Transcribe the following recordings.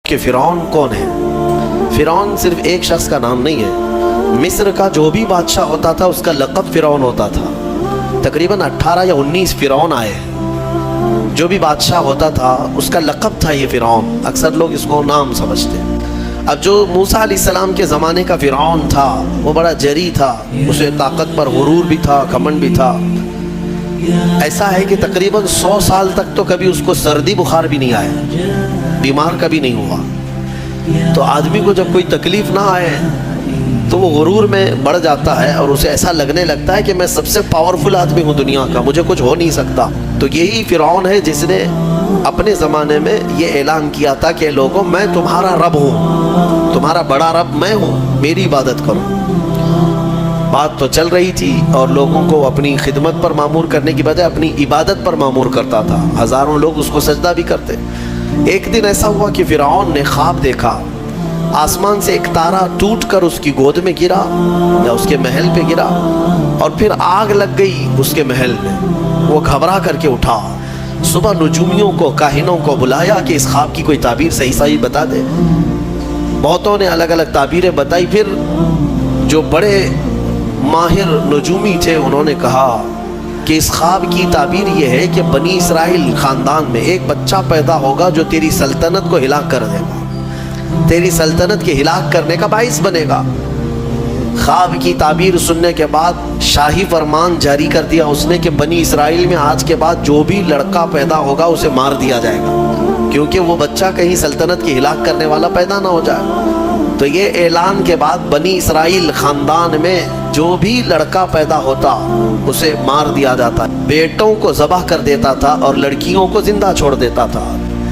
کہ فرعون کون ہے۔ فرعون صرف ایک شخص کا نام نہیں ہے، مصر کا جو بھی بادشاہ ہوتا تھا اس کا لقب فرعون ہوتا تھا۔ تقریباً 18 یا 19 فرعون آئے، جو بھی بادشاہ ہوتا تھا اس کا لقب تھا یہ فرعون، اکثر لوگ اس کو نام سمجھتے۔ اب جو موسیٰ علیہ السلام کے زمانے کا فرعون تھا وہ بڑا جری تھا، اسے طاقت پر غرور بھی تھا، گھمنڈ بھی تھا۔ ایسا ہے کہ تقریباً 100 سال تک تو کبھی اس کو سردی بخار بھی نہیں آیا، بیمار کبھی نہیں ہوا۔ تو آدمی کو جب کوئی تکلیف نہ آئے تو وہ غرور میں بڑھ جاتا ہے اور اسے ایسا لگنے لگتا ہے کہ میں سب سے پاورفل آدمی ہوں دنیا کا، مجھے کچھ ہو نہیں سکتا۔ تو یہی فرعون ہے جس نے اپنے زمانے میں یہ اعلان کیا تھا کہ لوگوں میں تمہارا رب ہوں، تمہارا بڑا رب میں ہوں، میری عبادت کرو۔ بات تو چل رہی تھی اور لوگوں کو اپنی خدمت پر معمور کرنے کی بجائے اپنی عبادت پر معمور کرتا تھا، ہزاروں لوگ اس کو سجدہ بھی کرتے۔ ایک دن ایسا ہوا کہ فرعون نے خواب دیکھا، آسمان سے ایک تارا ٹوٹ کر اس کی گود میں گرا یا اس کے محل پہ گرا اور پھر آگ لگ گئی اس کے محل میں۔ وہ گھبرا کر کے اٹھا، صبح نجومیوں کو، کاہنوں کو بلایا کہ اس خواب کی کوئی تعبیر صحیح بتا دے۔ بہتوں نے الگ الگ تعبیریں بتائی، پھر جو بڑے ماہر نجومی تھے انہوں نے کہا کہ اس خواب کی تعبیر یہ ہے کہ بنی اسرائیل خاندان میں ایک بچہ پیدا ہوگا جو تیری سلطنت کو ہلاک کر دے گا، تیری سلطنت کے ہلاک کرنے کا باعث بنے گا۔ خواب کی تعبیر سننے کے بعد شاہی فرمان جاری کر دیا اس نے کہ بنی اسرائیل میں آج کے بعد جو بھی لڑکا پیدا ہوگا اسے مار دیا جائے گا، کیونکہ وہ بچہ کہیں سلطنت کی ہلاک کرنے والا پیدا نہ ہو جائے۔ تو یہ اعلان کے بعد بنی اسرائیل خاندان میں جو بھی لڑکا پیدا ہوتا اسے مار دیا جاتا، بیٹوں کو ذبح کر دیتا تھا اور لڑکیوں کو زندہ چھوڑ دیتا تھا۔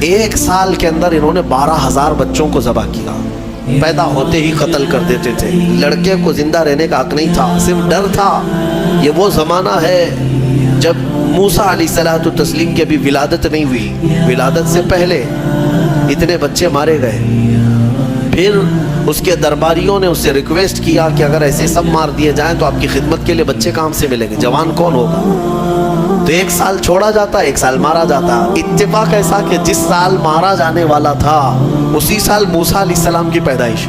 1 سال کے اندر انہوں نے 12,000 بچوں کو ذبح کیا، پیدا ہوتے ہی قتل کر دیتے تھے۔ لڑکے کو زندہ رہنے کا حق نہیں تھا، صرف ڈر تھا۔ یہ وہ زمانہ ہے جب موسیٰ علیہ السلام کی ابھی ولادت نہیں ہوئی، ولادت سے پہلے اتنے بچے مارے گئے۔ پھر اس کے درباریوں نے اس سے ریکویسٹ کیا کہ اگر ایسے سب مار دیے جائیں تو آپ کی خدمت کے لیے بچے کہاں سے ملیں گے، جوان کون ہوگا؟ تو 1 سال چھوڑا جاتا، 1 سال مارا جاتا۔ اتفاق ایسا کہ جس سال مارا جانے والا تھا اسی سال موسیٰ علیہ السلام کی پیدائش،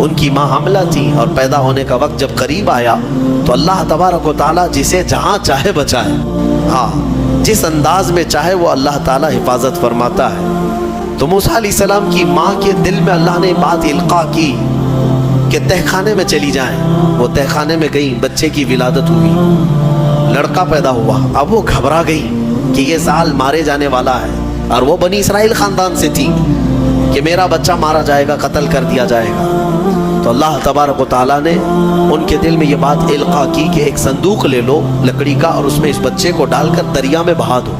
ان کی ماں حاملہ تھی اور پیدا ہونے کا وقت جب قریب آیا تو اللہ تبارک و تعالیٰ جسے جہاں چاہے بچائے، ہاں جس انداز میں چاہے وہ اللہ تعالیٰ حفاظت فرماتا ہے۔ تو موسیٰ علیہ السلام کی ماں کے دل میں اللہ نے بات القاء کی کہ تہ خانے میں چلی جائیں۔ وہ تہ خانے میں گئی، بچے کی ولادت ہوئی، لڑکا پیدا ہوا۔ اب وہ گھبرا گئی کہ یہ سال مارے جانے والا ہے، اور وہ بنی اسرائیل خاندان سے تھی کہ میرا بچہ مارا جائے گا، قتل کر دیا جائے گا۔ تو اللہ تبارک و تعالیٰ نے ان کے دل میں یہ بات القاء کی کہ ایک صندوق لے لو لکڑی کا اور اس میں اس بچے کو ڈال کر دریا میں بہا دو۔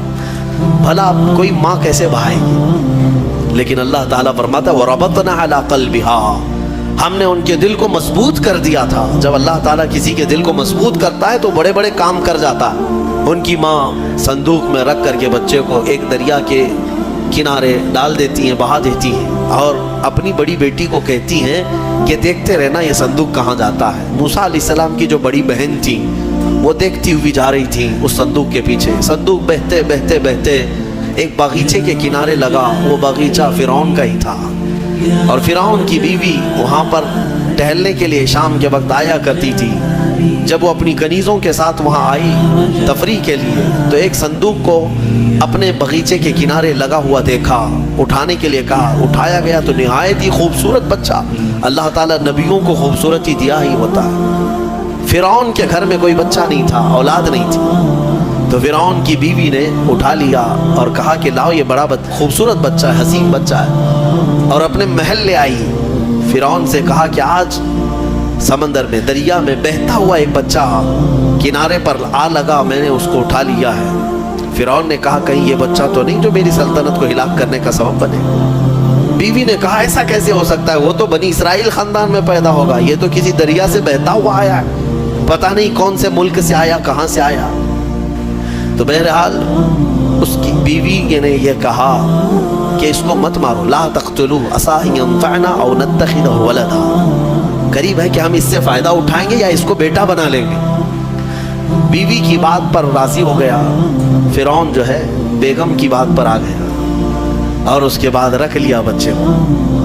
بھلا کوئی ماں کیسے بہائے گی؟ لیکن اللہ تعالیٰ فرماتا ہے وَرَبَطْنَا عَلَىٰ قَلْبِهَا، ہم نے ان کے دل کو مضبوط کر دیا تھا۔ جب اللہ تعالیٰ کسی کے دل کو مضبوط کرتا ہے تو بڑے بڑے کام کر جاتا ہے۔ ان کی ماں صندوق میں رکھ کر کے بچے کو ایک دریا کے کنارے ڈال دیتی ہیں، بہا دیتی ہیں، اور اپنی بڑی بیٹی کو کہتی ہیں کہ دیکھتے رہنا یہ صندوق کہاں جاتا ہے۔ موسیٰ علیہ السلام کی جو بڑی بہن تھی وہ دیکھتی ہوئی جا رہی تھی اس صندوق کے پیچھے۔ صندوق بہتے بہتے بہتے ایک باغیچے کے کنارے لگا، وہ باغیچہ فرعون کا ہی تھا، اور فرعون کی بیوی وہاں پر ٹہلنے کے لیے شام کے وقت آیا کرتی تھی۔ جب وہ اپنی کنیزوں کے ساتھ وہاں آئی تفریح کے لیے تو ایک صندوق کو اپنے باغیچے کے کنارے لگا ہوا دیکھا، اٹھانے کے لیے کہا، اٹھایا گیا تو نہایت ہی خوبصورت بچہ۔ اللہ تعالیٰ نبیوں کو خوبصورتی دیا ہی ہوتا ہے۔ فرعون کے گھر میں کوئی بچہ نہیں تھا، اولاد نہیں تھی، تو فرعون کی بیوی نے اٹھا لیا اور کہا کہ لاؤ یہ بڑا خوبصورت بچہ ہے، حسین بچہ ہے، اور اپنے محل لے آئی۔ فرعون سے کہا کہ آج سمندر میں، دریا میں بہتا ہوا ایک بچہ کنارے پر آ لگا، میں نے اس کو اٹھا لیا ہے۔ فرعون نے کہا کہیں یہ بچہ تو نہیں جو میری سلطنت کو ہلاک کرنے کا سبب بنے؟ بیوی نے کہا ایسا کیسے ہو سکتا ہے، وہ تو بنی اسرائیل خاندان میں پیدا ہوگا، یہ تو کسی دریا سے بہتا ہوا آیا ہے، پتہ نہیں کون سے ملک سے آیا، کہاں سے آیا۔ تو بہرحال اس کی بیوی نے یہ کہا کہ اس کو مت مارو، لا تقتلوه عسى ان ينفعنا او نتخذه ولدا، قریب ہے کہ ہم اس سے فائدہ اٹھائیں گے یا اس کو بیٹا بنا لیں گے۔ بیوی کی بات پر راضی ہو گیا، فرعون جو ہے بیگم کی بات پر آ گیا۔ اور اس کے بعد رکھ لیا بچے کو.